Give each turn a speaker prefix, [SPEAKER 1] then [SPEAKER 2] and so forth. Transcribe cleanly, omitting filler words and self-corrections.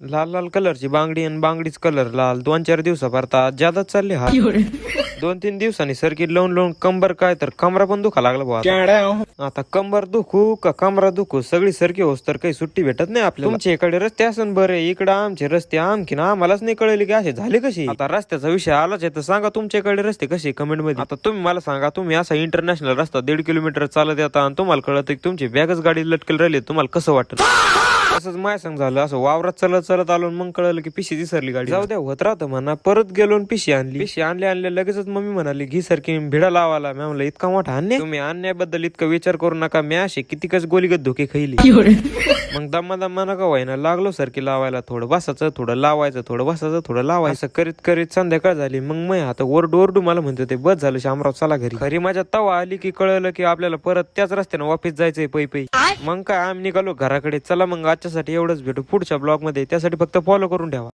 [SPEAKER 1] लाल लाल कलरची बांगडी आणि बांगडीच कलर लाल. 2-4 दिवसापर्यंत ज्यादा चालले हा. 2-3 दिवसांनी सर्किट लावून लावून कंबर काय तर कमरा पण दुखा लागला भाऊ. आता कंबर दुखू का कमरा दुखू सगळी सरकी होस तर काही सुट्टी भेटत नाही आपल्याला. तुमच्या इकडे रस्ते असन बरे, इकडे आमचे रस्ते आणखीन आम्हालाच नाही कळले की असे झाले कसे. आता रस्त्याचा विषय आलाच आहे तर सांगा तुमच्याकडे रस्ते कसे कमेंट मध्ये. आता तुम्ही मला सांगा, तुम्ही असा इंटरनॅशनल रस्ता 1.5 किलोमीटर चालत येता आणि तुम्हाला कळत की तुमची बॅगच गाडी लटकेल राहिली, तुम्हाला कसं वाटत. असंच माझ्या संग झालं. असं वावरात चलत चलत आलो मग कळलं की पिशी दिसरली गाडी. जाऊ द्या होत राहतं म्हणा. परत गेलो पिशी आणली लगेचच मम्मी म्हणाली घी सारखी भिडा लावायला. मी म्हणलं इतका मोठा अन्याय. तुम्ही अन्यायाबद्दल इतका विचार करू नका. मी असे कितीकच गोलीगत धोके खाईली. मग दम्मा नका व्हायना लागलो सारखी लावायला. थोडं बसायचं थोडं लावायचं, थोडं बसायचं थोडं लावायचं करीत करीत संध्याकाळ झाली. मग मी आता ओरडू मला म्हणतो ते बस झालं शामराव चला घरी. खरी माझ्या तवा आली की कळलं की आपल्याला परत त्याच रस्त्याने वापस जायचंय पै. मग काय आम्ही निघालो घराकडे. चला मग आजच्यासाठी एवढंच, भेटू पुढच्या ब्लॉग मध्ये. त्यासाठी फक्त फॉलो करून ठेवा.